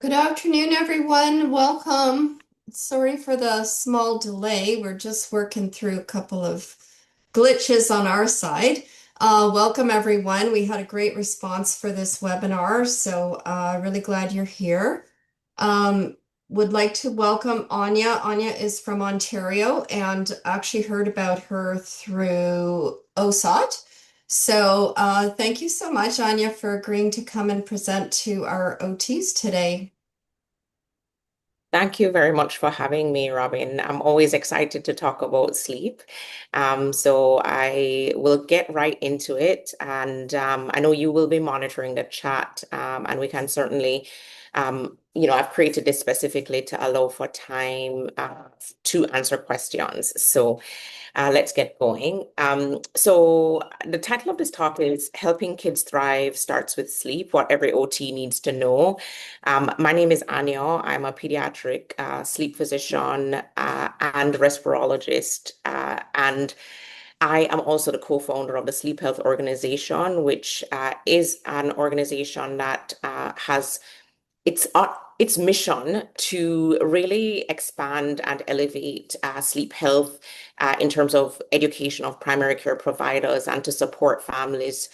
Good afternoon, everyone. Welcome. Sorry for the small delay. We're just working through a couple of glitches on our side. Welcome, everyone. We had a great response for this webinar, so really glad you're here. Um, would like to welcome Anya. Anya is from Ontario and actually heard about her through OSOT. So thank you so much, Anya, for agreeing to come and present to our OTs today. Thank you very much for having me, Robin. I'm always excited to talk about sleep. So I will get right into it. And I know you will be monitoring the chat, and we can certainly, I've created this specifically to allow for time to answer questions. So let's get going. So the title of this talk is Helping Kids Thrive Starts with Sleep, What Every OT Needs to Know. My name is Anya. I'm a pediatric sleep physician and respirologist. And I am also the co-founder of the Sleep Health Organization, which is an organization that has its mission to really expand and elevate sleep health in terms of education of primary care providers and to support families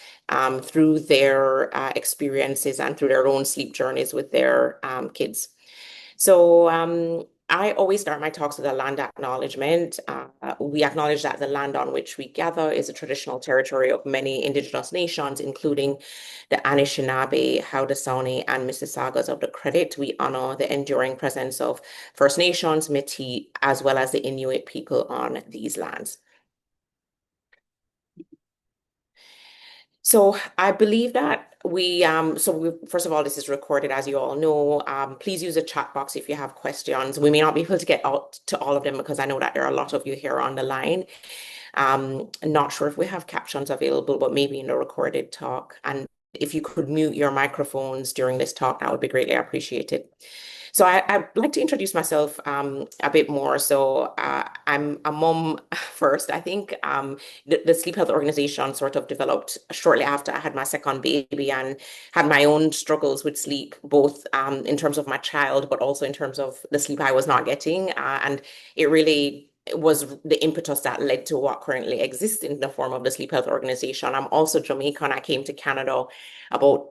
through their experiences and through their own sleep journeys with their kids. So I always start my talks with a land acknowledgement. We acknowledge that the land on which we gather is a traditional territory of many Indigenous nations, including the Anishinaabe, Haudenosaunee, and Mississaugas of the Credit. We honor the enduring presence of First Nations, Métis, as well as the Inuit people on these lands. So I believe that first of all, this is recorded, as you all know. Please use the chat box if you have questions. We may not be able to get out to all of them because I know that there are a lot of you here on the line. Not sure if we have captions available, but maybe in the recorded talk. And if you could mute your microphones during this talk, that would be greatly appreciated. So I'd like to introduce myself a bit more. So I'm a mom first. I think the Sleep Health Organization sort of developed shortly after I had my second baby and had my own struggles with sleep, both in terms of my child, but also in terms of the sleep I was not getting. And it really was the impetus that led to what currently exists in the form of the Sleep Health Organization. I'm also Jamaican. I came to Canada about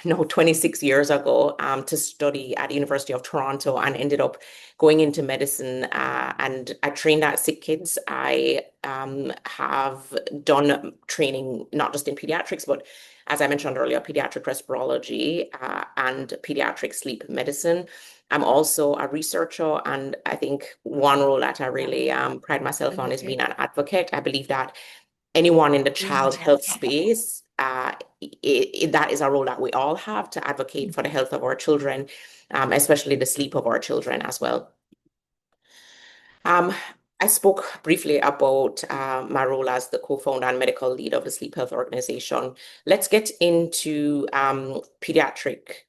no, 26 years ago to study at the University of Toronto and ended up going into medicine. And I trained at sick kids. I have done training not just in pediatrics, but as I mentioned earlier, pediatric respirology and pediatric sleep medicine. I'm also a researcher, and I think one role that I really pride myself on is being an advocate. I believe that anyone in the child health space, that is a role that we all have to advocate for the health of our children, especially the sleep of our children as well. Um, I spoke briefly about my role as the co-founder and medical lead of the Sleep Health Organization. Let's get into pediatric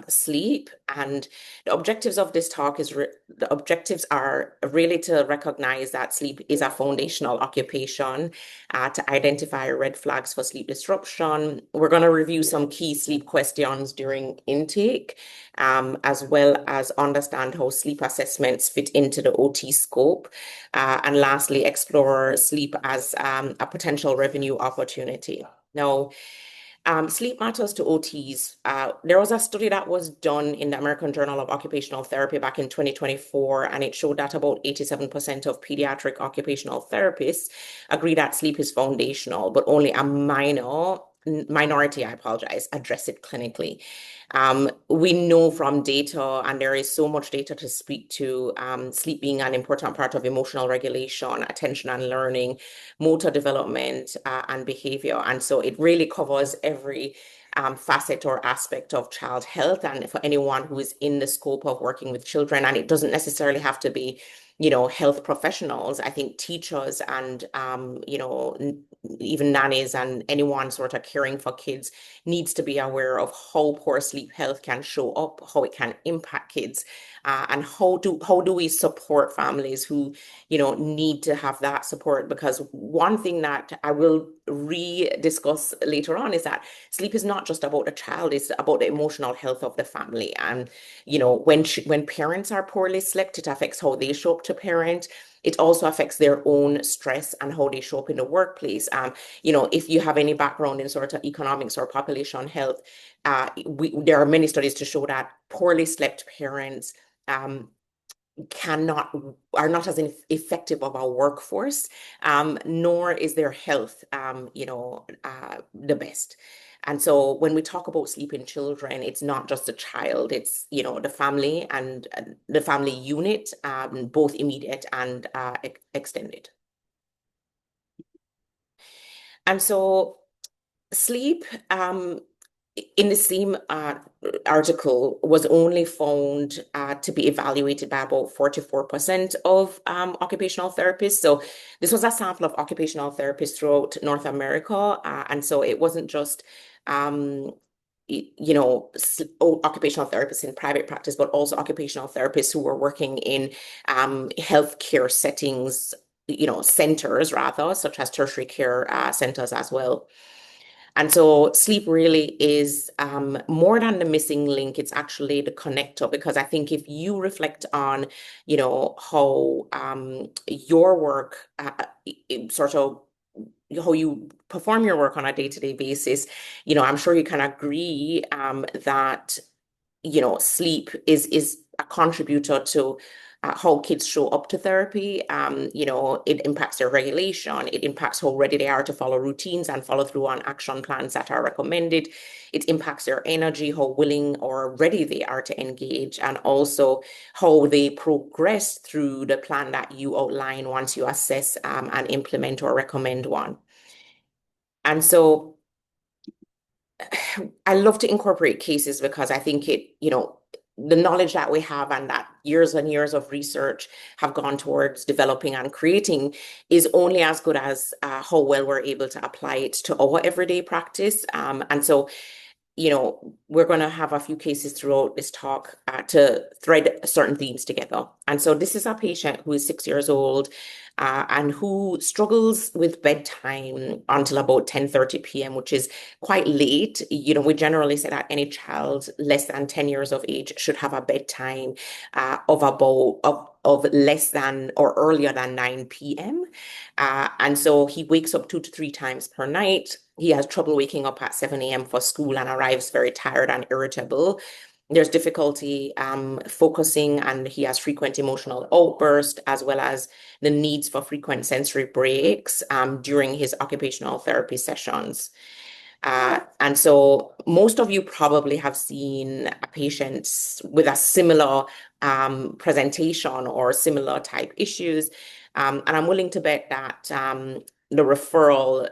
sleep, and the objectives of this talk the objectives are really to recognize that sleep is a foundational occupation, to identify red flags for sleep disruption. We're going to review some key sleep questions during intake, as well as understand how sleep assessments fit into the OT scope. And lastly, explore sleep as a potential revenue opportunity. Now, sleep matters to OTs. There was a study that was done in the American Journal of Occupational Therapy back in 2024, and it showed that about 87% of pediatric occupational therapists agree that sleep is foundational, but only a minority, I apologize, address it clinically. We know from data, and there is so much data to speak to, sleep being an important part of emotional regulation, attention and learning, motor development, and behavior. And so it really covers every facet or aspect of child health and for anyone who is in the scope of working with children. And it doesn't necessarily have to be health professionals, I think teachers and, even nannies and anyone sort of caring for kids needs to be aware of how poor sleep health can show up, how it can impact kids, and how do we support families who, need to have that support. Because one thing that I will re-discuss later on is that sleep is not just about the child, it's about the emotional health of the family. And, when parents are poorly slept, it affects how they show up to parent. It also affects their own stress and how they show up in the workplace. If you have any background in sort of economics or population health, there are many studies to show that poorly slept parents um, cannot are not as effective of a workforce, nor is their health, the best. And so when we talk about sleeping children, it's not just a child, it's, the family and the family unit, both immediate and extended. And so sleep, in the same article, was only found to be evaluated by about 44% of occupational therapists. So this was a sample of occupational therapists throughout North America. And so it wasn't just, um, occupational therapists in private practice, but also occupational therapists who were working in healthcare settings, centers rather, such as tertiary care centers as well. And so sleep really is more than the missing link. It's actually the connector, because I think if you reflect on, how your work sort of how you perform your work on a day-to-day basis, I'm sure you can agree that sleep is a contributor to how kids show up to therapy. It impacts their regulation. It impacts how ready they are to follow routines and follow through on action plans that are recommended. It impacts their energy, how willing or ready they are to engage, and also how they progress through the plan that you outline once you assess and implement or recommend one. And so I love to incorporate cases because I think the knowledge that we have and that years and years of research have gone towards developing and creating is only as good as how well we're able to apply it to our everyday practice. And so we're going to have a few cases throughout this talk to thread certain themes together. And so this is a patient who is 6 years old and who struggles with bedtime until about 10:30 p.m., which is quite late. We generally say that any child less than 10 years of age should have a bedtime of less than or earlier than 9 p.m. And so he wakes up 2 to 3 times per night. He has trouble waking up at 7 a.m. for school and arrives very tired and irritable. There's difficulty focusing, and he has frequent emotional outbursts, as well as the needs for frequent sensory breaks during his occupational therapy sessions. And so most of you probably have seen a patient with a similar presentation or similar type issues. And I'm willing to bet that the referral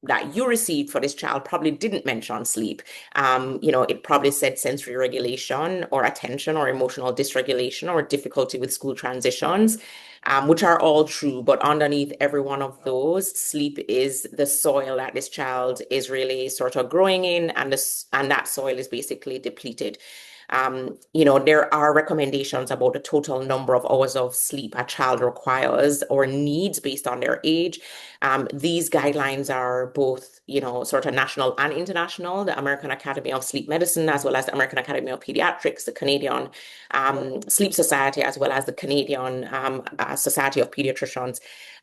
that you received for this child probably didn't mention sleep. It probably said sensory regulation or attention or emotional dysregulation or difficulty with school transitions, which are all true. But underneath every one of those, sleep is the soil that this child is really sort of growing in, and that soil is basically depleted. There are recommendations about the total number of hours of sleep a child requires or needs based on their age. These guidelines are both, sort of national and international. The American Academy of Sleep Medicine, as well as the American Academy of Pediatrics, the Canadian Sleep Society, as well as the Canadian Society of Pediatricians,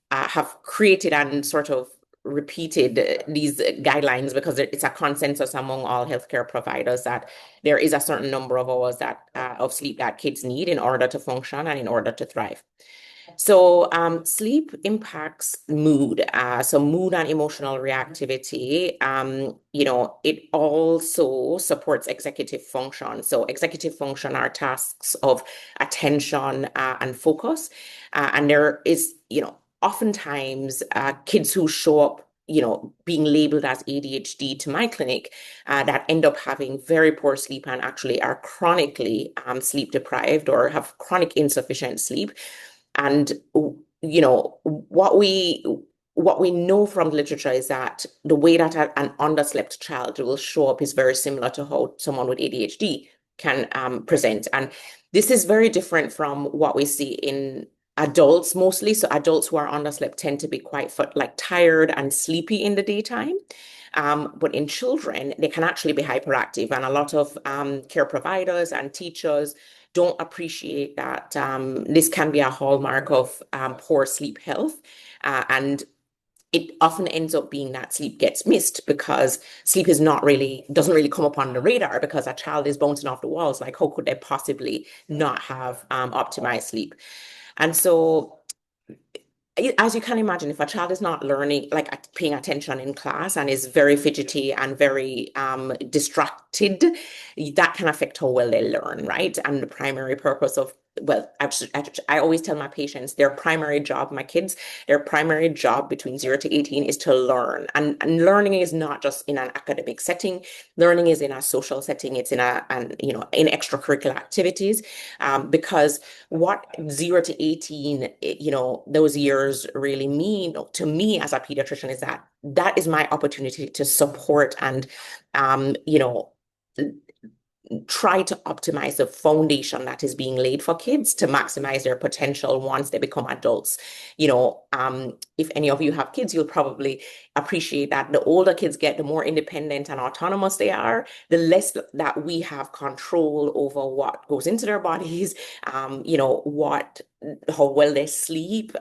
have created and sort of repeated these guidelines because it's a consensus among all healthcare providers that there is a certain number of hours that of sleep that kids need in order to function and in order to thrive. So sleep impacts mood. So mood and emotional reactivity. It also supports executive function. So executive function are tasks of attention and focus. And there is, oftentimes kids who show up, being labeled as ADHD to my clinic that end up having very poor sleep and actually are chronically sleep deprived or have chronic insufficient sleep. And what we know from literature is that the way that an underslept child will show up is very similar to how someone with ADHD can present. And this is very different from what we see in adults mostly. So adults who are underslept tend to be quite like tired and sleepy in the daytime. But in children, they can actually be hyperactive. And a lot of care providers and teachers don't appreciate that this can be a hallmark of poor sleep health. And it often ends up being that sleep gets missed because sleep doesn't really come up on the radar because a child is bouncing off the walls. Like, how could they possibly not have optimized sleep? And so as you can imagine, if a child is not learning, like paying attention in class and is very fidgety and very distracted, that can affect how well they learn, right? And the primary purpose of, well, I always tell my patients their primary job, my kids, their primary job between 0 to 18 is to learn. And learning is not just in an academic setting, learning is in a social setting, it's in in extracurricular activities, because what 0 to 18, those years really mean to me as a pediatrician is that is my opportunity to support and, um, you know, try to optimize the foundation that is being laid for kids to maximize their potential once they become adults. If any of you have kids, you'll probably appreciate that the older kids get, the more independent and autonomous they are, the less that we have control over what goes into their bodies, how well they sleep.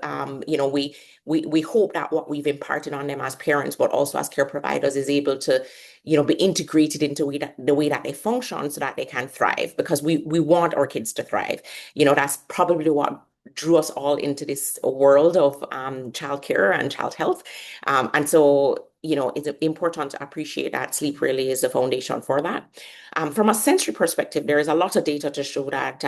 We hope that what we've imparted on them as parents, but also as care providers, is able to be integrated into the way that they function so that they can thrive, because we want our kids to thrive. That's probably what drew us all into this world of childcare and child health. And so, it's important to appreciate that sleep really is the foundation for that. From a sensory perspective, there is a lot of data to show that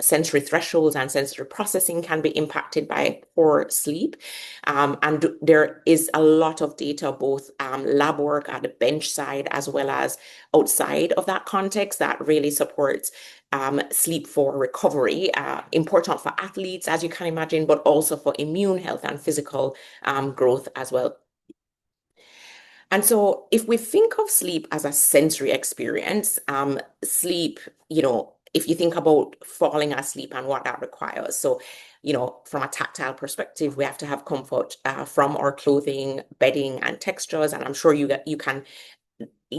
sensory thresholds and sensory processing can be impacted by poor sleep. And there is a lot of data, both lab work at the bench side as well as outside of that context, that really supports sleep for recovery, important for athletes, as you can imagine, but also for immune health and physical growth as well. And so if we think of sleep as a sensory experience, sleep, if you think about falling asleep and what that requires. So, from a tactile perspective, we have to have comfort from our clothing, bedding, and textures. And I'm sure you can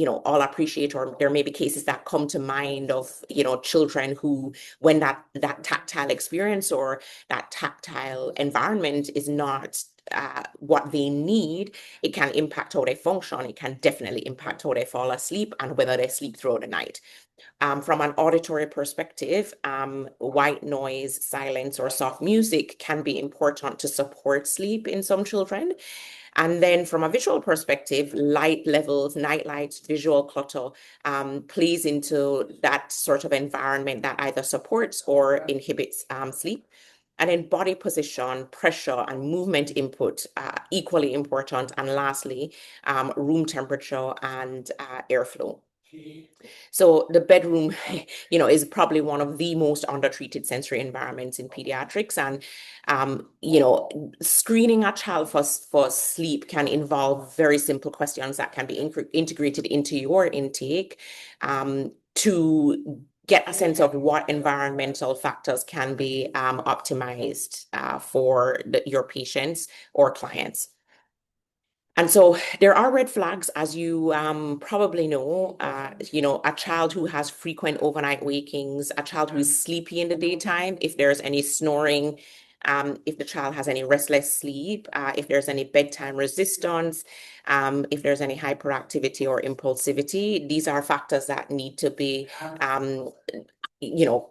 all appreciate, or there may be cases that come to mind of, children who, when that tactile experience or that tactile environment is not what they need, it can impact how they function. It can definitely impact how they fall asleep and whether they sleep throughout the night. From an auditory perspective, white noise, silence, or soft music can be important to support sleep in some children. And then from a visual perspective, light levels, night lights, visual clutter plays into that sort of environment that either supports or inhibits sleep. And then body position, pressure, and movement input, equally important. And lastly, room temperature and airflow. So the bedroom, is probably one of the most undertreated sensory environments in pediatrics. And, screening a child for sleep can involve very simple questions that can be integrated into your intake to get a sense of what environmental factors can be optimized for your patients or clients. And so there are red flags, as you probably know, a child who has frequent overnight wakings, a child who is sleepy in the daytime, if there's any snoring, if the child has any restless sleep, if there's any bedtime resistance, if there's any hyperactivity or impulsivity. These are factors that need to be, you know,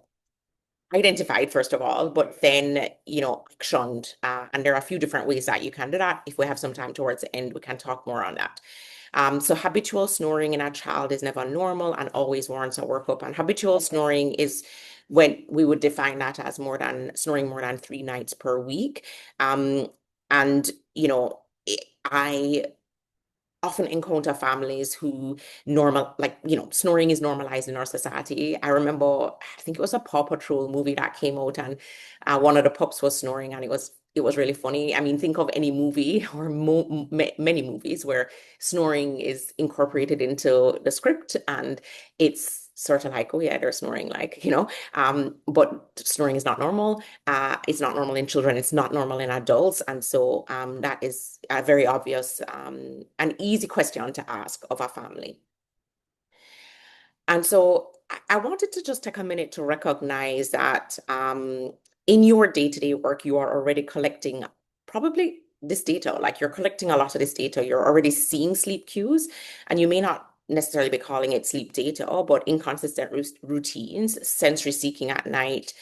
identified first of all, but then, actioned. And there are a few different ways that you can do that. If we have some time towards the end, we can talk more on that. So habitual snoring in a child is never normal and always warrants a workup. And habitual snoring is when we would define that as snoring more than 3 nights per week. And, I often encounter families who snoring is normalized in our society. I remember, I think it was a Paw Patrol movie that came out, and one of the pups was snoring, and it was really funny. I mean, think of any movie or many movies where snoring is incorporated into the script, and it's sort of like, oh yeah, they're snoring, but snoring is not normal. It's not normal in children, it's not normal in adults. And so that is a very obvious, an easy question to ask of a family. And so I wanted to just take a minute to recognize that in your day-to-day work, you are already collecting probably this data, like you're collecting a lot of this data. You're already seeing sleep cues, and you may not necessarily be calling it sleep data, but inconsistent routines, sensory seeking at night,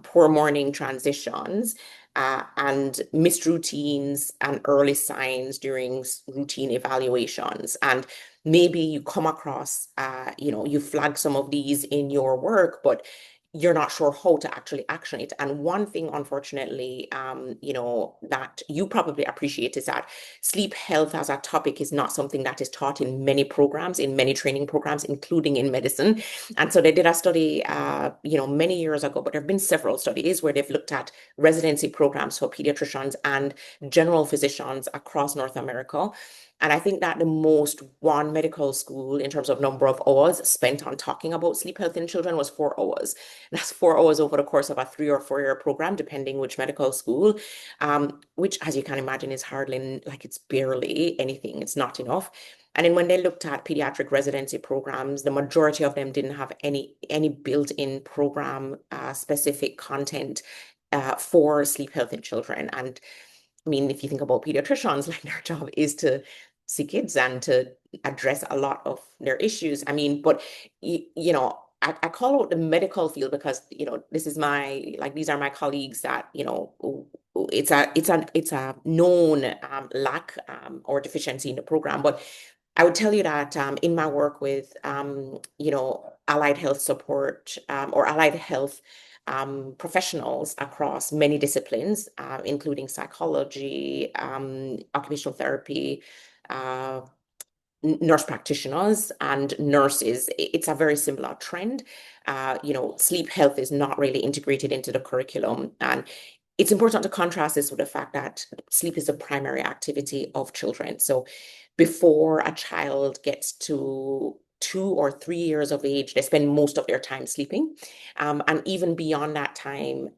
poor morning transitions, and missed routines and early signs during routine evaluations. And maybe you come across, you flag some of these in your work, but you're not sure how to actually action it. And one thing, unfortunately, that you probably appreciate is that sleep health as a topic is not something that is taught in many programs, in many training programs, including in medicine. And so they did a study, many years ago, but there have been several studies where they've looked at residency programs for pediatricians and general physicians across North America. And I think that the most one medical school in terms of number of hours spent on talking about sleep health in children was 4 hours. That's 4 hours over the course of a 3 or 4 year program, depending which medical school, which, as you can imagine, is hardly like it's barely anything. It's not enough. And then when they looked at pediatric residency programs, the majority of them didn't have any built-in program specific content for sleep health in children. And I mean, if you think about pediatricians, like their job is to see kids and to address a lot of their issues. I mean, but I call out the medical field because, this is these are my colleagues that, it's a known lack or deficiency in the program. But I would tell you that in my work with, allied health support or allied health professionals across many disciplines, including psychology, occupational therapy, uh, nurse practitioners and nurses, it's a very similar trend. Sleep health is not really integrated into the curriculum. And it's important to contrast this with the fact that sleep is a primary activity of children. So before a child gets to 2 or 3 years of age, they spend most of their time sleeping. And even beyond that time,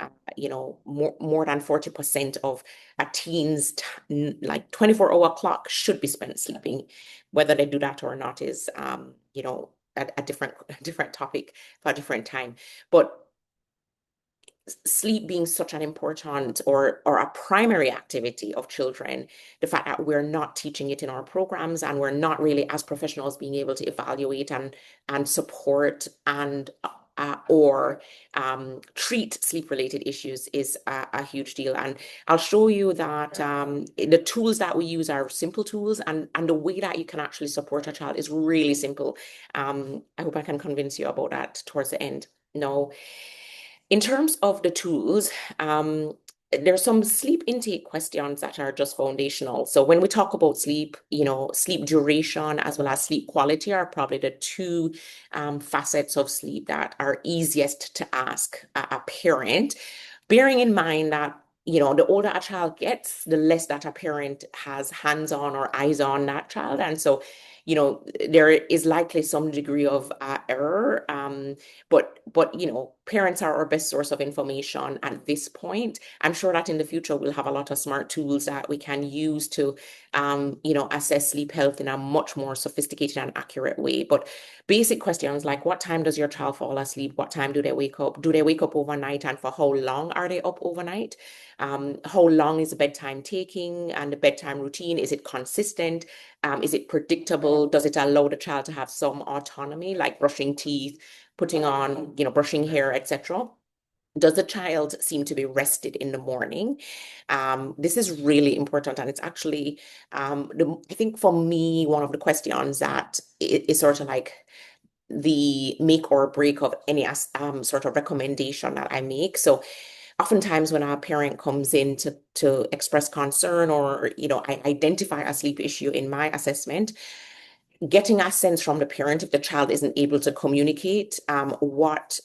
more than 40% of a teen's like 24-hour clock should be spent sleeping. Whether they do that or not is, a different topic for a different time. But sleep being such an important or a primary activity of children, the fact that we're not teaching it in our programs and we're not really as professionals being able to evaluate and support and or treat sleep related issues is a huge deal. And I'll show you that the tools that we use are simple tools, and the way that you can actually support a child is really simple. I hope I can convince you about that towards the end. No. In terms of the tools, there's some sleep intake questions that are just foundational. So when we talk about sleep, sleep duration as well as sleep quality are probably the two facets of sleep that are easiest to ask a parent, bearing in mind that the older a child gets, the less that a parent has hands-on or eyes on that child. And so, there is likely some degree of error. But parents are our best source of information at this point. I'm sure that in the future we'll have a lot of smart tools that we can use to assess sleep health in a much more sophisticated and accurate way. But basic questions like, what time does your child fall asleep? What time do they wake up? Do they wake up overnight? And for how long are they up overnight? How long is the bedtime taking and the bedtime routine? Is it consistent? Is it predictable? Does it allow the child to have some autonomy, like brushing teeth, putting on, brushing hair, etc.? Does the child seem to be rested in the morning? This is really important. And it's actually, I think for me, one of the questions that is sort of like the make or break of any sort of recommendation that I make. So oftentimes when a parent comes in to express concern or, I identify a sleep issue in my assessment, getting a sense from the parent if the child isn't able to communicate what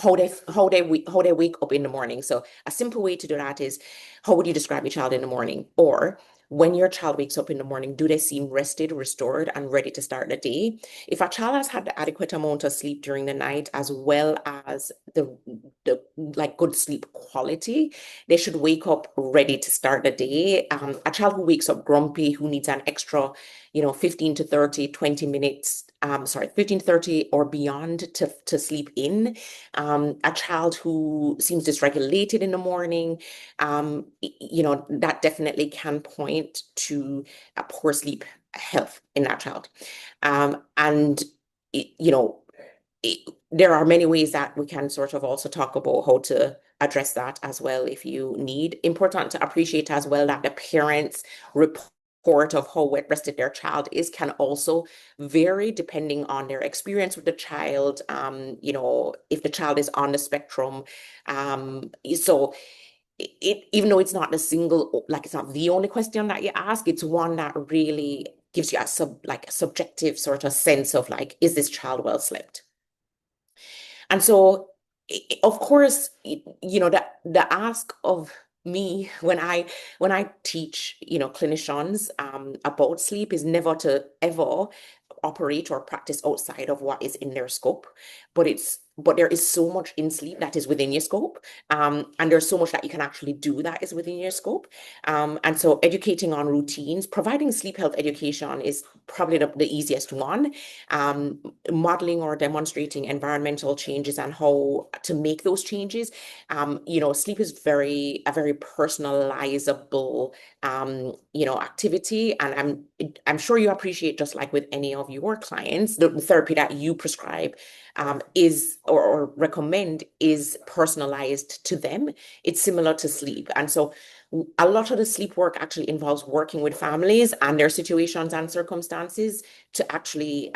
how they wake up in the morning. So a simple way to do that is, how would you describe your child in the morning? Or when your child wakes up in the morning, do they seem rested, restored, and ready to start the day? If a child has had the adequate amount of sleep during the night, as well as the like good sleep quality, they should wake up ready to start the day. A child who wakes up grumpy, who needs an extra 15 to 30, 20 minutes, 15 to 30 or beyond to sleep in. A child who seems dysregulated in the morning, that definitely can point to a poor sleep health in that child. And, you know, there are many ways that we can sort of also talk about how to address that as well if you need. Important to appreciate as well that the parents report of how well rested their child is can also vary depending on their experience with the child, if the child is on the spectrum. So even though it's not it's not the only question that you ask, it's one that really gives you a subjective sort of sense of like, is this child well slept? And so, of course, the ask of me when I teach, clinicians about sleep is never to ever operate or practice outside of what is in their scope. But there is so much in sleep that is within your scope. And there's so much that you can actually do that is within your scope. And so educating on routines, providing sleep health education is probably the easiest one. Um, Modeling or demonstrating environmental changes and how to make those changes. Sleep is a very personalizable activity. And I'm sure you appreciate, just like with any of your clients, the therapy that you prescribe is or recommend is personalized to them. It's similar to sleep. And so a lot of the sleep work actually involves working with families and their situations and circumstances to actually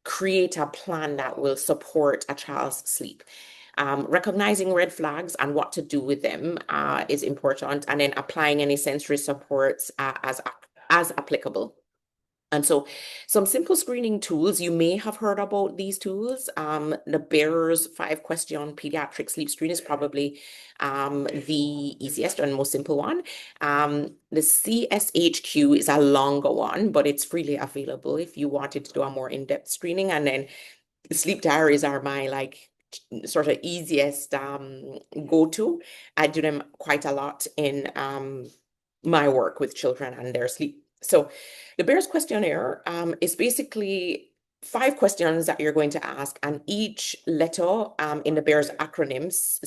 create a plan that will support a child's sleep. Recognizing red flags and what to do with them is important, and then applying any sensory supports as applicable. And so some simple screening tools, you may have heard about these tools. The Bears 5-question pediatric sleep screen is probably the easiest and most simple one. The CSHQ is a longer one, but it's freely available if you wanted to do a more in-depth screening. And then sleep diaries are my sort of easiest go-to. I do them quite a lot in my work with children and their sleep. So the Bears questionnaire is basically 5 questions that you're going to ask, and each letter in the Bears acronyms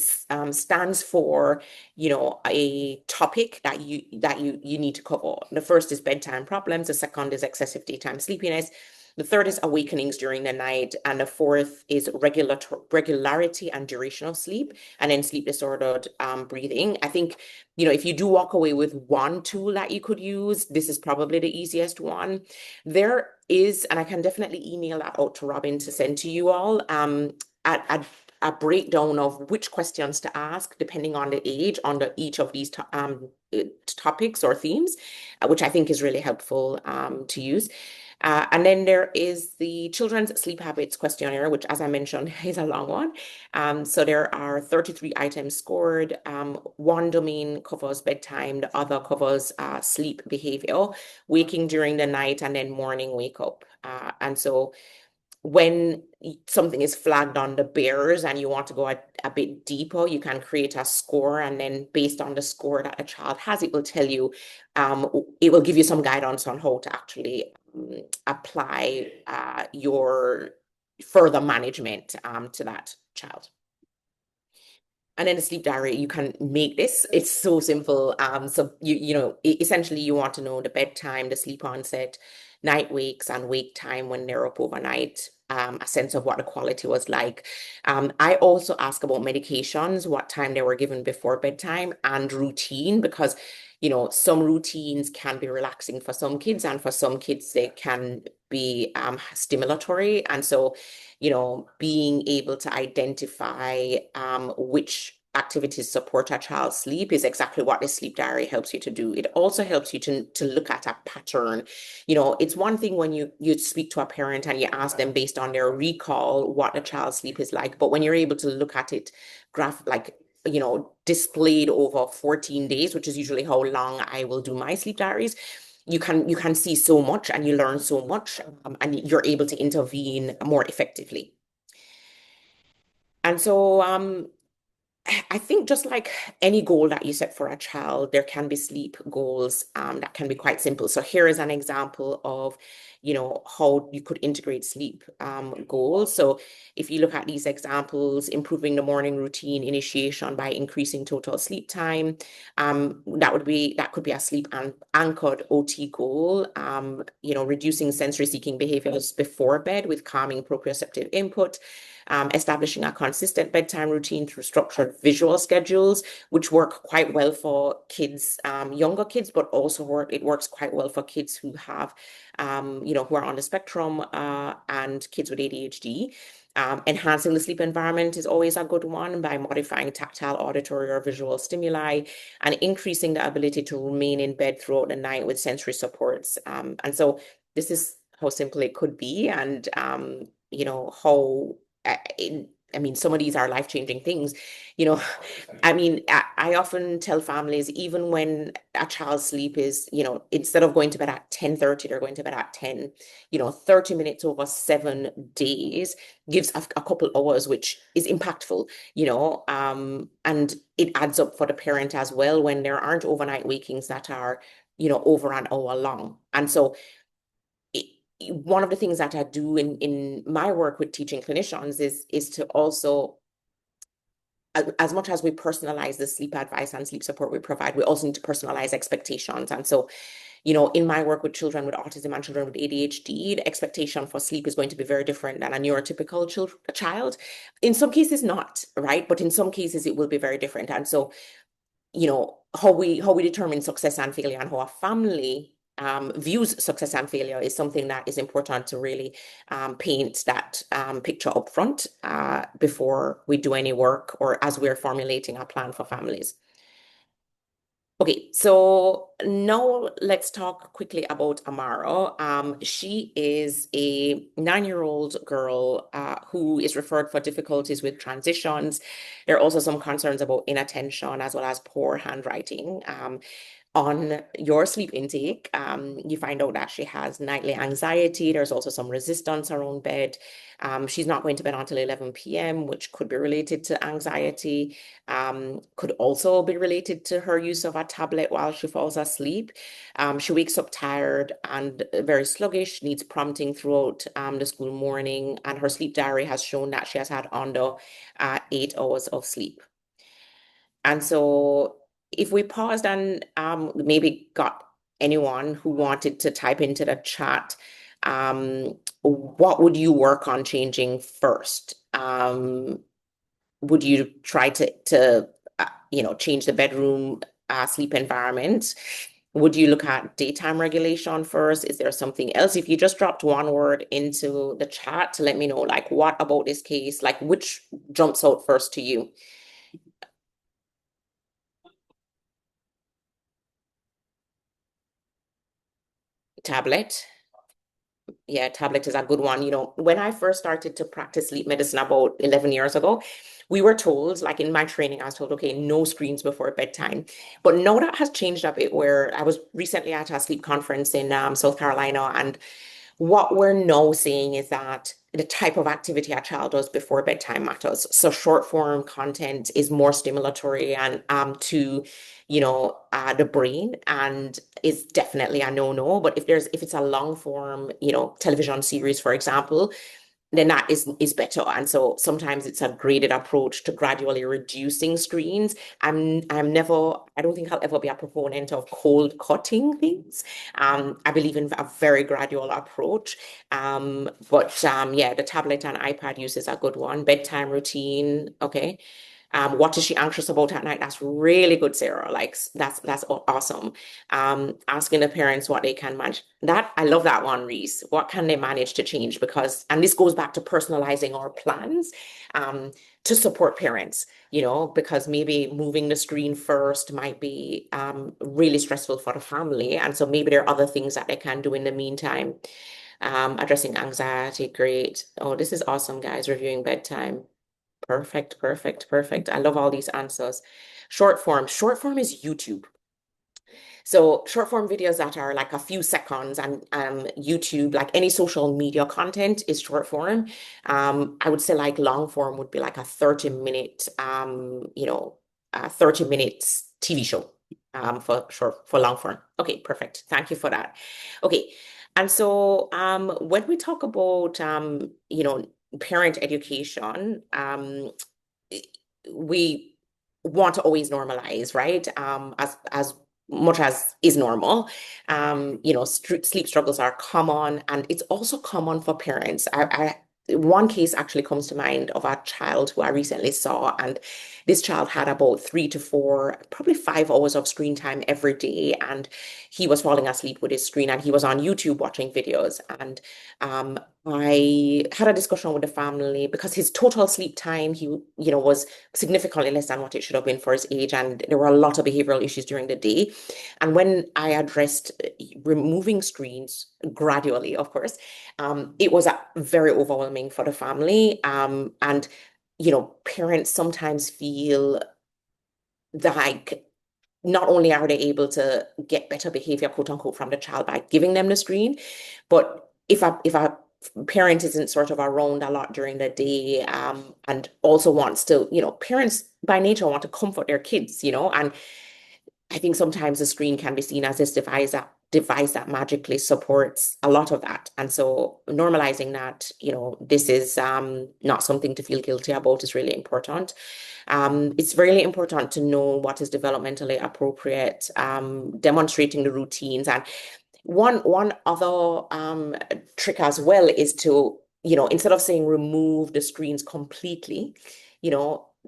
stands for, a topic that you need to cover. The first is bedtime problems. The second is excessive daytime sleepiness. The third is awakenings during the night, and the fourth is regularity and duration of sleep, and then sleep disordered breathing. I think, if you do walk away with one tool that you could use, this is probably the easiest one. There is, and I can definitely email that out to Robin to send to you all, a breakdown of which questions to ask depending on the age under each of these topics or themes, which I think is really helpful to use. And then there is the Children's Sleep Habits Questionnaire, which, as I mentioned, is a long one. So there are 33 items scored. One domain covers bedtime, the other covers sleep behavior, waking during the night, and then morning wake up. And so when something is flagged on the Bears and you want to go a bit deeper, you can create a score, and then based on the score that a child has, it will tell you, it will give you some guidance on how to actually apply your further management to that child. And then the sleep diary, you can make this. It's so simple. So essentially you want to know the bedtime, the sleep onset, night wakes, and wake time when they're up overnight. A sense of what the quality was like. I also ask about medications, what time they were given before bedtime, and routine, because some routines can be relaxing for some kids, and for some kids they can be stimulatory. And so being able to identify which activities support a child's sleep is exactly what the sleep diary helps you to do. It also helps you to look at a pattern. It's one thing when you speak to a parent and you ask them based on their recall what a child's sleep is like, but when you're able to look at it displayed over 14 days, which is usually how long I will do my sleep diaries, you can see so much and you learn so much, and you're able to intervene more effectively. And so I think just like any goal that you set for a child, there can be sleep goals that can be quite simple. So here is an example of, how you could integrate sleep goals. So if you look at these examples, improving the morning routine initiation by increasing total sleep time, that could be a sleep anchored OT goal. Reducing sensory seeking behaviors before bed with calming proprioceptive input, establishing a consistent bedtime routine through structured visual schedules, which work quite well for kids, younger kids, but also it works quite well for kids who have, who are on the spectrum, and kids with ADHD. Enhancing the sleep environment is always a good one by modifying tactile, auditory, or visual stimuli, and increasing the ability to remain in bed throughout the night with sensory supports. And so this is how simple it could be, and how I mean, some of these are life-changing things. You know, I mean, I often tell families, even when a child's sleep is, instead of going to bed at 10:30, they're going to bed at 10, 30 minutes over 7 days gives a couple hours, which is impactful, and it adds up for the parent as well when there aren't overnight wakings that are, over an hour long. And so one of the things that I do in my work with teaching clinicians is to also, as much as we personalize the sleep advice and sleep support we provide, we also need to personalize expectations. And so, in my work with children with autism and children with ADHD, the expectation for sleep is going to be very different than a neurotypical child. In some cases, not, right? But in some cases, it will be very different. And so, how we determine success and failure and how a family views success and failure is something that is important to really paint that picture up front before we do any work or as we're formulating a plan for families. Okay, so now let's talk quickly about Amara. She is a 9-year-old girl who is referred for difficulties with transitions. There are also some concerns about inattention as well as poor handwriting. On your sleep intake, you find out that she has nightly anxiety. There's also some resistance around bed. She's not going to bed until 11 p.m., which could be related to anxiety, could also be related to her use of a tablet while she falls asleep. She wakes up tired and very sluggish, needs prompting throughout the school morning, and her sleep diary has shown that she has had under 8 hours of sleep. And so if we paused and maybe got anyone who wanted to type into the chat, what would you work on changing first? Would you try to change the bedroom sleep environment? Would you look at daytime regulation first? Is there something else? If you just dropped one word into the chat to let me know, like, what about this case? Like, which jumps out first to you? Tablet. Yeah, tablet is a good one. When I first started to practice sleep medicine about 11 years ago, we were told, like in my training, I was told, okay, no screens before bedtime. But now that has changed a bit where I was recently at a sleep conference in South Carolina, and what we're now saying is that the type of activity a child does before bedtime matters. So short form content is more stimulatory and to the brain, and is definitely a no-no. But if it's a long form, television series, for example, then that is better. And so sometimes it's a graded approach to gradually reducing screens. I don't think I'll ever be a proponent of cold cutting things. I believe in a very gradual approach. But yeah, the tablet and iPad use is a good one. Bedtime routine, okay. What is she anxious about at night? That's really good, Sarah. Like that's awesome. Asking the parents what they can manage. That I love that one, Reese. What can they manage to change? Because, and this goes back to personalizing our plans um, to support parents, because maybe moving the screen first might be really stressful for the family. And so maybe there are other things that they can do in the meantime. Addressing anxiety, great. Oh, this is awesome, guys. Reviewing bedtime. Perfect, perfect, perfect. I love all these answers. Short form. Short form is YouTube. So short form videos that are like a few seconds and YouTube, like any social media content is short form. I would say like long form would be like a 30-minute, 30 minutes TV show for long form. Okay, perfect. Thank you for that. Okay. And so when we talk about parent education, we want to always normalize, right? As much as is normal. Sleep struggles are common, and it's also common for parents. One case actually comes to mind of a child who I recently saw, and this child had about 3 to 4, probably 5 hours of screen time every day, and he was falling asleep with his screen, and he was on YouTube watching videos. And I had a discussion with the family because his total sleep time, was significantly less than what it should have been for his age, and there were a lot of behavioral issues during the day. And when I addressed removing screens gradually, of course, it was very overwhelming for the family. And parents sometimes feel like not only are they able to get better behavior, quote unquote, from the child by giving them the screen, but if a parent isn't sort of around a lot during the day, and also wants to, parents by nature want to comfort their kids, and I think sometimes the screen can be seen as this device that magically supports a lot of that. And so normalizing that, this is not something to feel guilty about is really important. It's really important to know what is developmentally appropriate, demonstrating the routines. And one other trick as well is to, instead of saying remove the screens completely,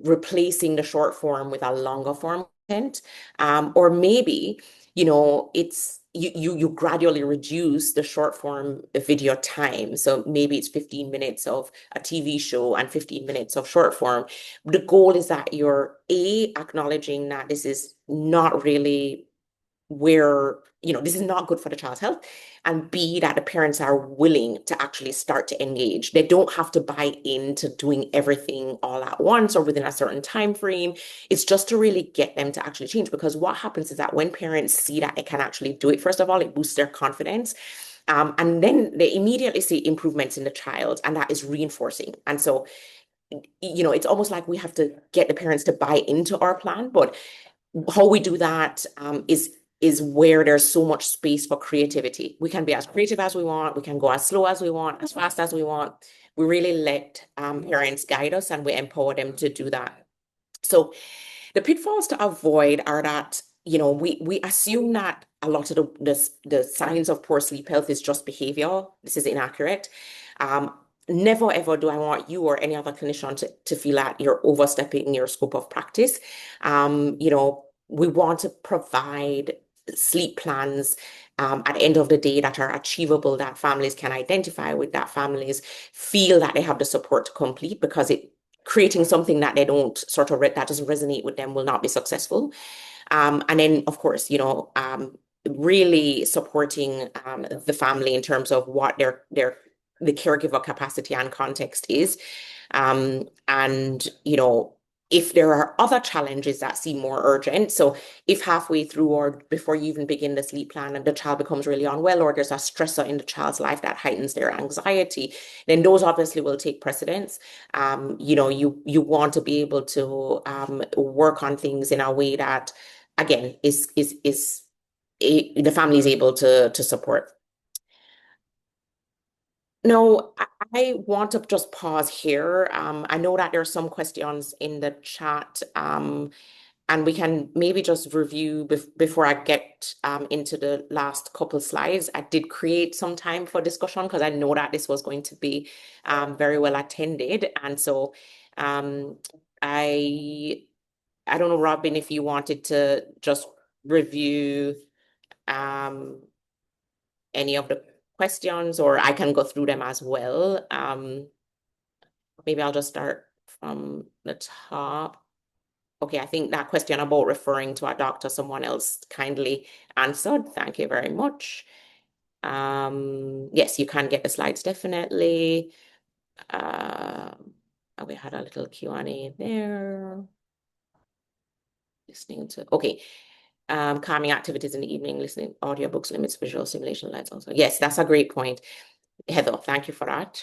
replacing the short form with a longer form content. Or maybe, it's you gradually reduce the short form video time. So maybe it's 15 minutes of a TV show and 15 minutes of short form. The goal is that you're acknowledging that this is not really where, this is not good for the child's health, and B, that the parents are willing to actually start to engage. They don't have to buy into doing everything all at once or within a certain time frame. It's just to really get them to actually change, because what happens is that when parents see that they can actually do it, first of all, it boosts their confidence. And then they immediately see improvements in the child, and that is reinforcing. And so, it's almost like we have to get the parents to buy into our plan, but how we do that is where there's so much space for creativity. We can be as creative as we want. We can go as slow as we want, as fast as we want. We really let parents guide us, and we empower them to do that. So the pitfalls to avoid are that, we assume that a lot of the signs of poor sleep health is just behavior. This is inaccurate. Never ever do I want you or any other clinician to feel that you're overstepping your scope of practice. We want to provide sleep plans at the end of the day that are achievable, that families can identify with, that families feel that they have the support to complete, because creating something that they don't sort of that doesn't resonate with them will not be successful. And then, of course, really supporting the family in terms of what the caregiver capacity and context is. And, if there are other challenges that seem more urgent, so if halfway through or before you even begin the sleep plan and the child becomes really unwell, or there's a stressor in the child's life that heightens their anxiety, then those obviously will take precedence. You want to be able to work on things in a way that, again, the family is able to support. No, I want to just pause here. I know that there are some questions in the chat, and we can maybe just review before I get into the last couple slides. I did create some time for discussion because I know that this was going to be very well attended. And so I I don't know, Robin, if you wanted to just review um any of the questions, or I can go through them as well. Maybe I'll just start from the top. Okay, I think that question about referring to a doctor, someone else kindly answered. Thank you very much. Yes, you can get the slides definitely. We had a little Q&A there. Listening to, okay. Calming activities in the evening, listening, audiobooks limits visual stimulation lights also. Yes, that's a great point. Heather, thank you for that.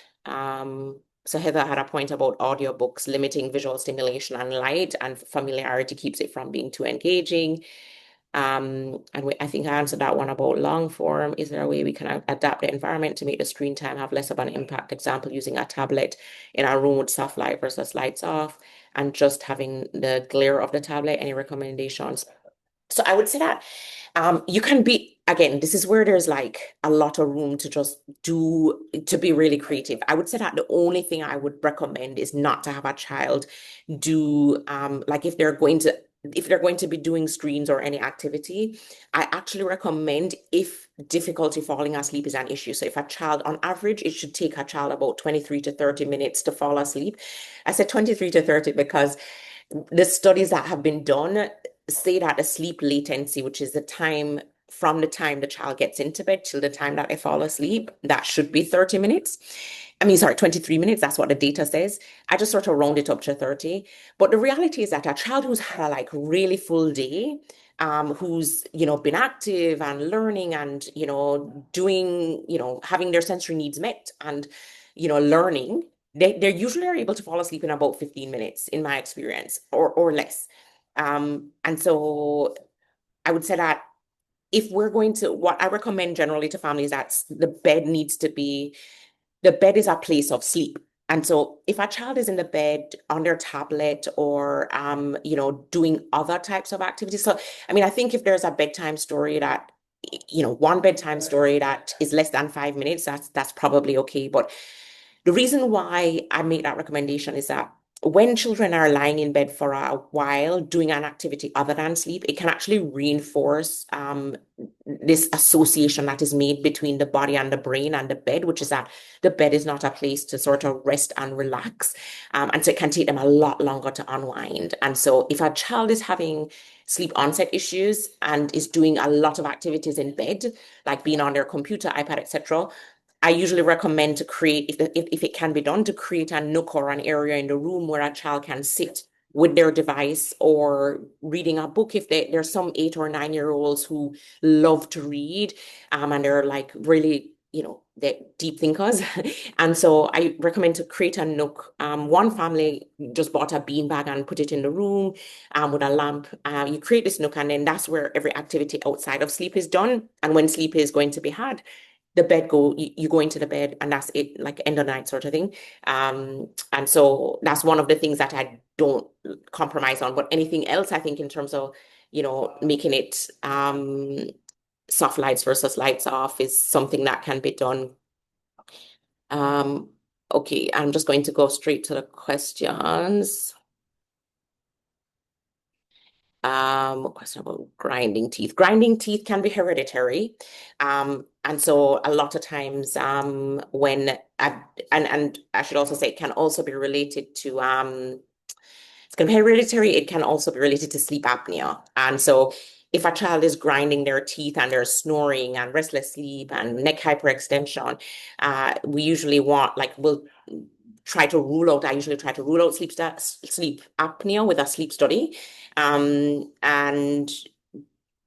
So Heather had a point about audiobooks limiting visual stimulation and light, and familiarity keeps it from being too engaging. I think I answered that one about long form. Is there a way we can adapt the environment to make the screen time have less of an impact? Example, using a tablet in a room with soft light versus lights off, and just having the glare of the tablet. Any recommendations? So I would say that you can be, again, this is where there's like a lot of room to just to be really creative. I would say that the only thing I would recommend is not to have a child do, like if they're going to be doing screens or any activity, I actually recommend, if difficulty falling asleep is an issue. So if a child, on average, it should take a child about 23 to 30 minutes to fall asleep. I said 23 to 30 because the studies that have been done say that the sleep latency, which is the time from the time the child gets into bed till the time that they fall asleep, that should be 30 minutes. I mean, sorry, 23 minutes. That's what the data says. I just sort of round it up to 30. But the reality is that a child who's had a like really full day, who's, been active and learning and, doing, having their sensory needs met and, learning, they usually are able to fall asleep in about 15 minutes, in my experience, or less. And so I would say that if we're going to, what I recommend generally to families, that the bed is a place of sleep. And so if a child is in the bed on their tablet or, doing other types of activities. So, I mean, I think if there's a bedtime story that, one bedtime story that is less than 5 minutes, that's probably okay. But the reason why I make that recommendation is that when children are lying in bed for a while doing an activity other than sleep, it can actually reinforce this association that is made between the body and the brain and the bed, which is that the bed is not a place to sort of rest and relax. And so it can take them a lot longer to unwind. And so if a child is having sleep onset issues and is doing a lot of activities in bed, like being on their computer, iPad, etc., I usually recommend to create, if it can be done, to create a nook or an area in the room where a child can sit with their device or reading a book. If there's some 8 or 9 year olds who love to read, and they're like really, they're deep thinkers. And so I recommend to create a nook. One family just bought a beanbag and put it in the room, with a lamp. You create this nook, and then that's where every activity outside of sleep is done. And when sleep is going to be had, you go into the bed, and that's it, like end of night sort of thing. And so that's one of the things that I don't compromise on. But anything else, I think in terms of, making it soft lights versus lights off is something that can be done. Okay, I'm just going to go straight to the questions. Question about grinding teeth. Grinding teeth can be hereditary. And so a lot of times, and I should also say it can also be related to, it's going to be hereditary. It can also be related to sleep apnea. And so if a child is grinding their teeth and they're snoring and restless sleep and neck hyperextension, we usually I usually try to rule out sleep apnea with a sleep study. And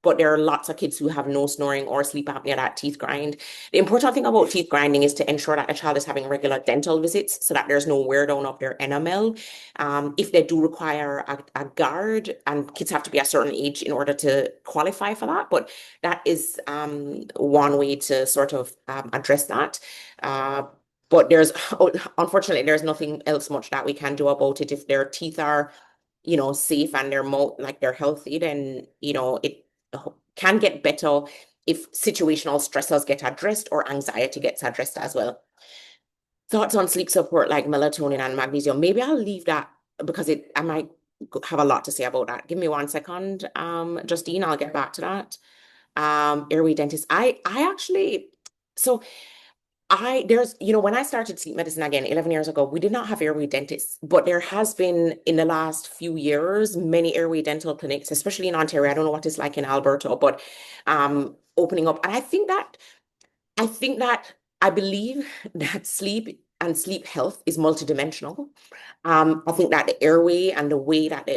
but there are lots of kids who have no snoring or sleep apnea that teeth grind. The important thing about teeth grinding is to ensure that a child is having regular dental visits so that there's no wear down of their enamel. If they do require a guard, and kids have to be a certain age in order to qualify for that, but that is one way to sort of address that. But unfortunately, there's nothing else much that we can do about it. If their teeth are, safe and they're healthy, then, it can get better if situational stressors get addressed or anxiety gets addressed as well. Thoughts on sleep support like melatonin and magnesium. Maybe I'll leave that because I might have a lot to say about that. Give me 1 second, Justine, I'll get back to that. Airway dentist. I actually, so when I started sleep medicine again 11 years ago, we did not have airway dentists, but there has been in the last few years many airway dental clinics, especially in Ontario. I don't know what it's like in Alberta, but opening up. And I think that I believe that sleep and sleep health is multidimensional. I think that the airway and the way that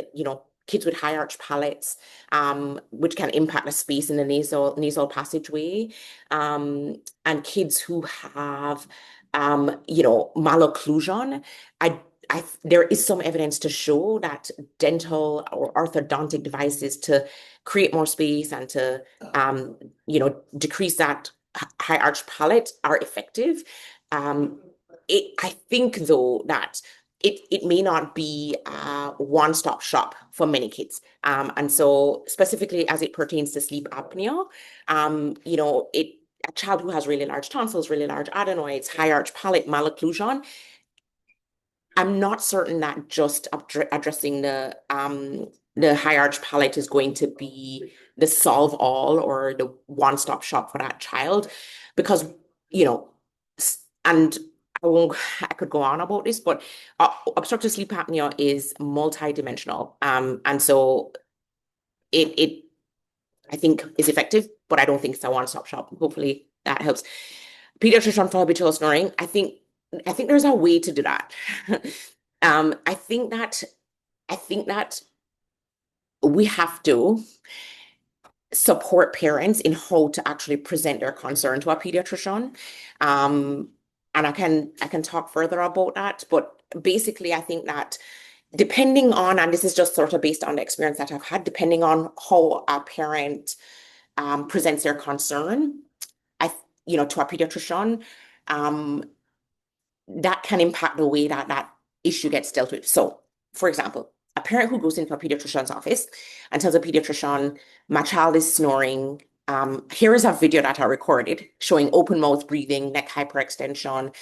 kids with high arch palates, which can impact the space in the nasal passageway, and kids who have, malocclusion. I, there is some evidence to show that dental or orthodontic devices to create more space and to, decrease that high arch palate are effective. Um, I think though that it may not be a one-stop shop for many kids. And so specifically as it pertains to sleep apnea, a child who has really large tonsils, really large adenoids, high arch palate, malocclusion, I'm not certain that just addressing the high arch palate is going to be the solve all or the one-stop shop for that child, because you know, and I won't I could go on about this, but obstructive sleep apnea is multidimensional, and so it I think is effective, but I don't think it's a one-stop shop. Hopefully that helps. Pediatrician for habitual snoring. I think there's a way to do that. Um, I think that I think that we have to support parents in how to actually present their concern to a pediatrician. Um, and I can talk further about that, but basically I think that depending on, and this is just sort of based on the experience that I've had, depending on how a parent presents their concern, to a pediatrician, um, that can impact the way that that issue gets dealt with. So, for example, a parent who goes into a pediatrician's office and tells a pediatrician, my child is snoring. Here is a video that I recorded showing open mouth breathing, neck hyperextension,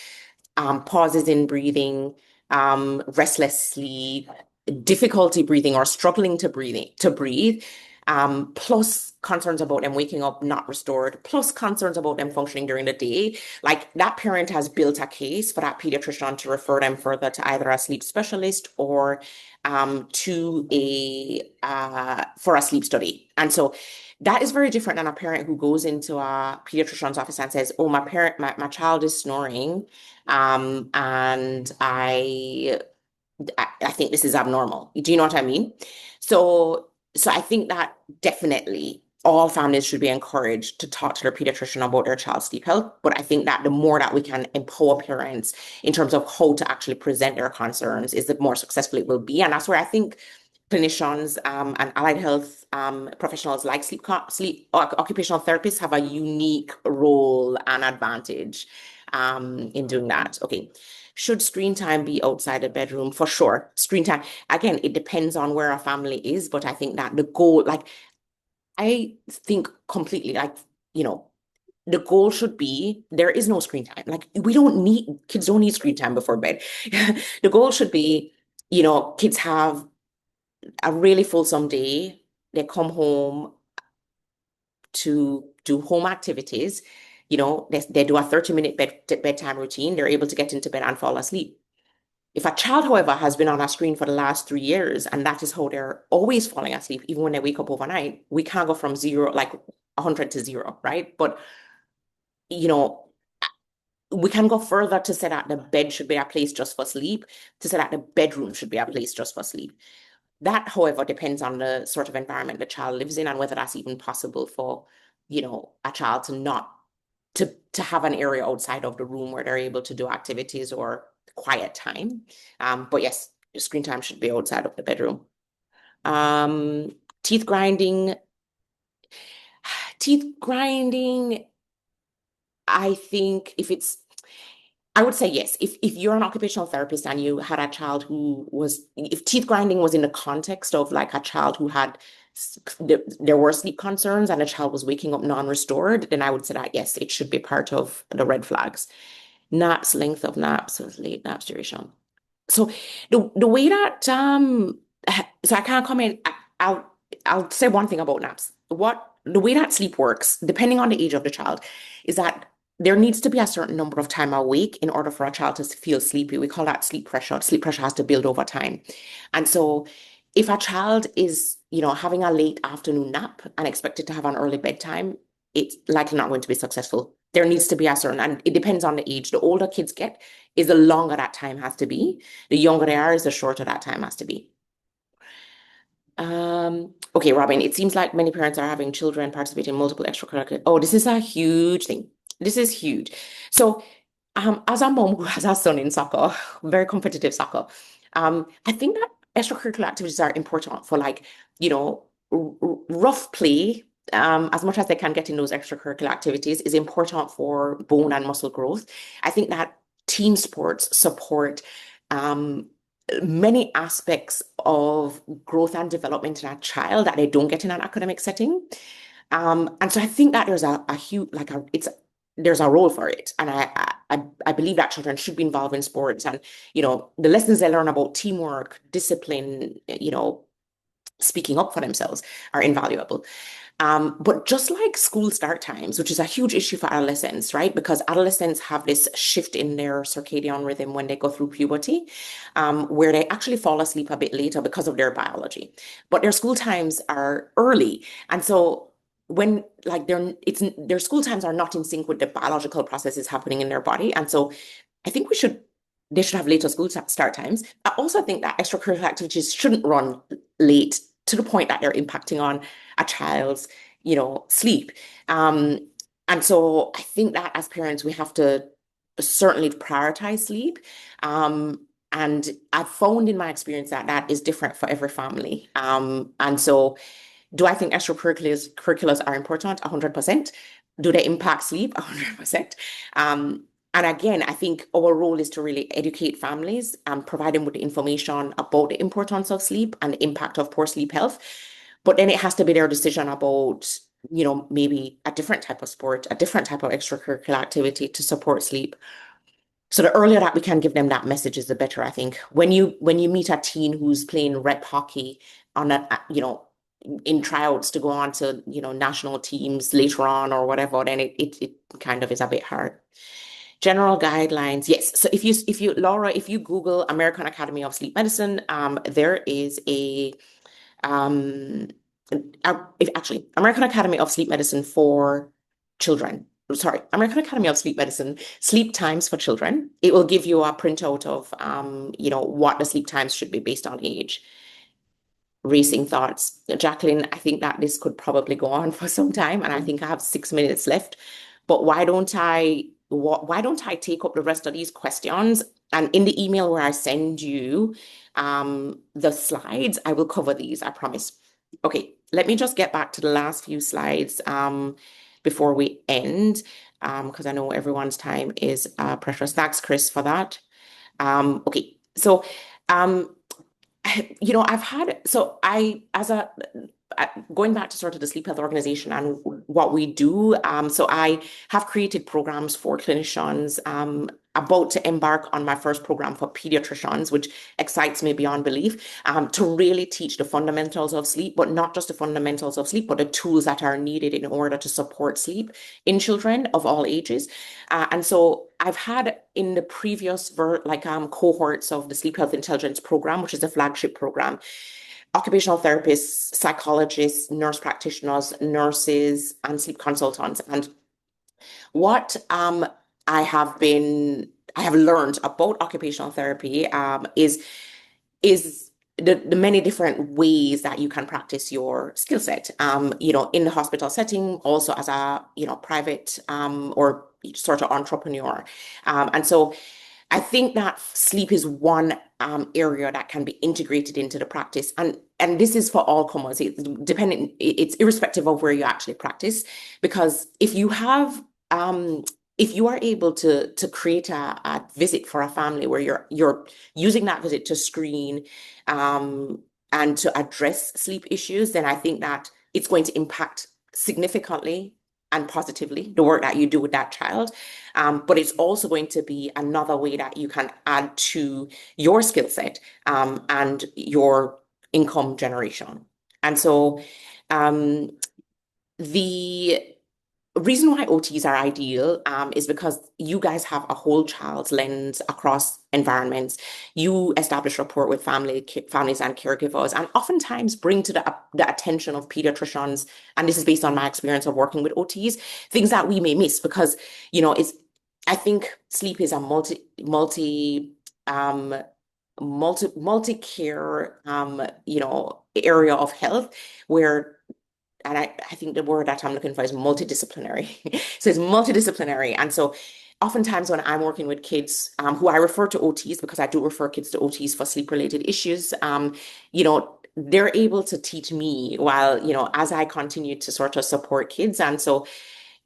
pauses in breathing, restless sleep, difficulty breathing or struggling to breathe, plus concerns about them waking up not restored, plus concerns about them functioning during the day. Like that parent has built a case for that pediatrician to refer them further to either a sleep specialist or to a for a sleep study. And so that is very different than a parent who goes into a pediatrician's office and says, "Oh, my child is snoring, and I think this is abnormal." Do you know what I mean? So I think that definitely all families should be encouraged to talk to their pediatrician about their child's sleep health. But I think that the more that we can empower parents in terms of how to actually present their concerns, is the more successful it will be. And that's where I think clinicians and allied health professionals like sleep occupational therapists have a unique role and advantage in doing that. Okay. Should screen time be outside the bedroom? For sure. Screen time, again, it depends on where a family is, but I think that the goal, like, I think completely, like, you know, the goal should be there is no screen time. Like, kids don't need screen time before bed. The goal should be, kids have a really fulsome day. They come home to do home activities. They do a 30-minute bedtime routine. They're able to get into bed and fall asleep. If a child, however, has been on a screen for the last 3 years and that is how they're always falling asleep, even when they wake up overnight, we can't go from zero, like 100 to zero, right? But, you know, we can go further to say that the bed should be a place just for sleep, to say that the bedroom should be a place just for sleep. That, however, depends on the sort of environment the child lives in and whether that's even possible for, a child to not to have an area outside of the room where they're able to do activities or quiet time. But yes, screen time should be outside of the bedroom. Um, teeth grinding. Teeth grinding, I think I would say yes. If you're an occupational therapist and you had a child if teeth grinding was in the context of like a child who had, there were sleep concerns and a child was waking up non-restored, then I would say that yes, it should be part of the red flags. Naps, length of naps, late naps, duration. So the way that so I can't comment. I'll I'll say one thing about naps. What the way that sleep works, depending on the age of the child, is that there needs to be a certain number of time awake in order for a child to feel sleepy. We call that sleep pressure. Sleep pressure has to build over time. And so if a child is, having a late afternoon nap and expected to have an early bedtime, it's likely not going to be successful. There needs to be a certain, and it depends on the age. The older kids get, is the longer that time has to be. The younger they are, is the shorter that time has to be. Okay, Robin, it seems like many parents are having children participate in multiple extracurricular. Oh, this is a huge thing. This is huge. So, as a mom who has a son in soccer, very competitive soccer, I think that extracurricular activities are important for like, rough play, as much as they can get in those extracurricular activities is important for bone and muscle growth. I think that team sports support um, many aspects of growth and development in a child that they don't get in an academic setting. And so I think that there's a huge there's a role for it. And I believe that children should be involved in sports and, the lessons they learn about teamwork, discipline, speaking up for themselves are invaluable. But just like school start times, which is a huge issue for adolescents, right? Because adolescents have this shift in their circadian rhythm when they go through puberty, where they actually fall asleep a bit later because of their biology. But their school times are early. And so when like their school times are not in sync with the biological processes happening in their body. And so I think they should have later school start times. I also think that extracurricular activities shouldn't run late to the point that they're impacting on a child's, sleep. Um, and so I think that as parents, we have to certainly prioritize sleep. And I've found in my experience that that is different for every family. And so do I think extracurriculars are important? 100%. Do they impact sleep? 100%. And again, I think our role is to really educate families and provide them with the information about the importance of sleep and the impact of poor sleep health. But then it has to be their decision about, maybe a different type of sport, a different type of extracurricular activity to support sleep. So the earlier that we can give them that message is the better, I think. When you meet a teen who's playing rep hockey on in tryouts to go on to, national teams later on or whatever, then it kind of is a bit hard. General guidelines, yes. So Laura, if you Google American Academy of Sleep Medicine, there is um, actually American Academy of Sleep Medicine for children. Sorry, American Academy of Sleep Medicine, sleep times for children. It will give you a printout of, what the sleep times should be based on age. Racing thoughts. Jacqueline, I think that this could probably go on for some time, and I think I have 6 minutes left. But why don't I take up the rest of these questions? And in the email where I send you the slides, I will cover these, I promise. Okay, let me just get back to the last few slides before we end, because I know everyone's time is precious. Thanks, Chris, for that. Okay, so um, I've had, so I, as a, going back to sort of the sleep health organization and what we do. So I have created programs for clinicians, about to embark on my first program for pediatricians, which excites me beyond belief, to really teach the fundamentals of sleep, but not just the fundamentals of sleep, but the tools that are needed in order to support sleep in children of all ages. And so I've had in the previous cohorts of the Sleep Health Intelligence Program, which is a flagship program, occupational therapists, psychologists, nurse practitioners, nurses, and sleep consultants. And what I have learned about occupational therapy is the many different ways that you can practice your skill set. In the hospital setting, also as a private or sort of entrepreneur. And so I think that sleep is one area that can be integrated into the practice, and this is for all comers. It's irrespective of where you actually practice, because if you are able to create a visit for a family where you're using that visit to screen and to address sleep issues, then I think that it's going to impact significantly and positively, the work that you do with that child. But it's also going to be another way that you can add to your skill set and your income generation. And so um, the reason why OTs are ideal is because you guys have a whole child's lens across environments. You establish rapport with families and caregivers, and oftentimes bring to the attention of pediatricians. And this is based on my experience of working with OTs, things that we may miss because, it's. I think sleep is a um, multi-care, area of health where and I think the word that I'm looking for is multidisciplinary. So it's multidisciplinary. And so oftentimes when I'm working with kids who I refer to OTs because I do refer kids to OTs for sleep related issues, they're able to teach me while, as I continue to sort of support kids. And so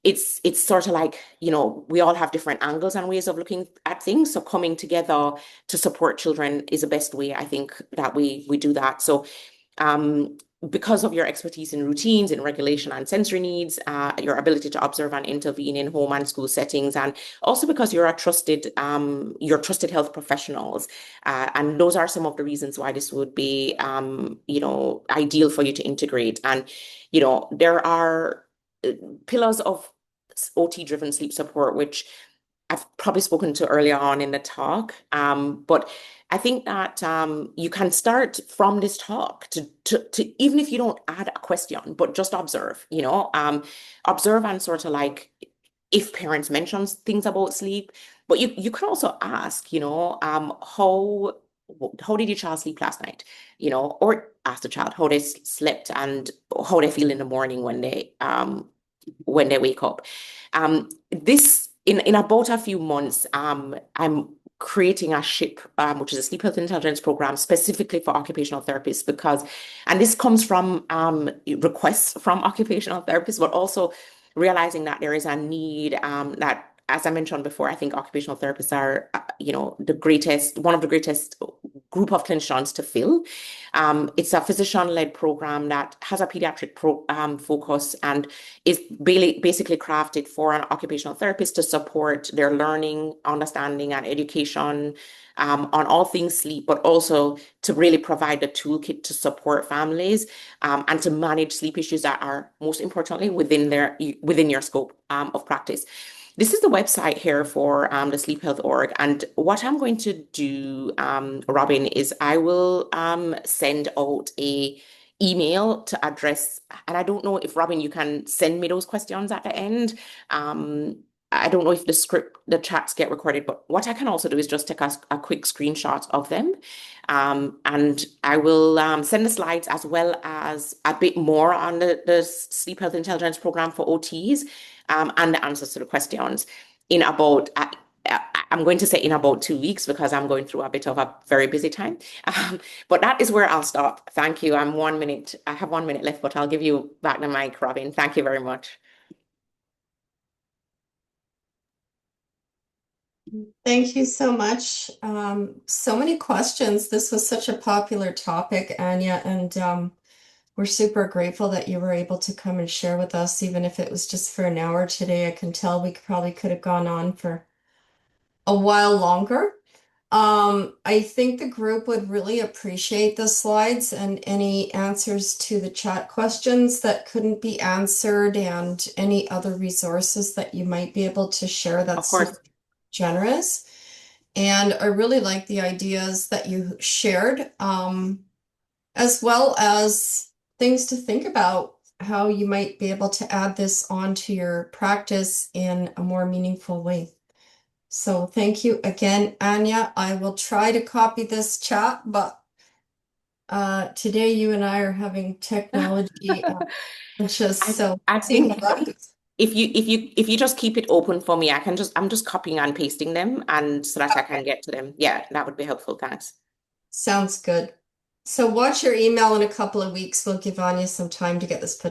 it's sort of like, we all have different angles and ways of looking at things. So coming together to support children is the best way I think that we do that. So um, because of your expertise in routines, in regulation and sensory needs, your ability to observe and intervene in home and school settings, and also because you're trusted health professionals. And those are some of the reasons why this would be, ideal for you to integrate. And, there are pillars of OT-driven sleep support, which I've probably spoken to earlier on in the talk. But I think that you can start from this talk to even if you don't add a question, but just observe, observe and sort of like if parents mention things about sleep, but you can also ask, how did your child sleep last night? Or ask the child how they slept and how they feel in the morning when they wake up. This in about a few months, I'm creating a SHIP, which is a sleep health intelligence program specifically for occupational therapists and this comes from requests from occupational therapists, but also realizing that there is a need that, as I mentioned before, I think occupational therapists are, one of the greatest group of clinicians to fill. It's a physician-led program that has a pediatric focus and is basically crafted for an occupational therapist to support their learning, understanding, and education on all things sleep, but also to really provide the toolkit to support families and to manage sleep issues that are most importantly within your scope of practice. This is the website here for the Sleep Health org. And what I'm going to do, Robin, is I will send out a email to address, and I don't know if Robin, you can send me those questions at the end. Um, I don't know if the chats get recorded, but what I can also do is just take a quick screenshot of them. And I will send the slides as well as a bit more on the Sleep Health Intelligence Program for OTs and the answers to the questions in about, I'm going to say in about 2 weeks because I'm going through a bit of a very busy time. But that is where I'll stop. Thank you. I have 1 minute left, but I'll give you back the mic, Robin. Thank you very much. Thank you so much. So many questions. This was such a popular topic, Anya, and we're super grateful that you were able to come and share with us, even if it was just for an hour today. I can tell we probably could have gone on for a while longer. I think the group would really appreciate the slides and any answers to the chat questions that couldn't be answered and any other resources that you might be able to share. Of That's super course. generous. And I really like the ideas that you shared, as well as things to think about how you might be able to add this onto your practice in a more meaningful way. So thank you again, Anya. I will try to copy this chat, but today you and I are having technology just I so I see how think that goes. if you just keep it open for me, I'm just copying and pasting them and so that I can get to them. Yeah, that would be helpful. Thanks. Sounds good. So watch your email in a couple of weeks. We'll give Anya some time to get this put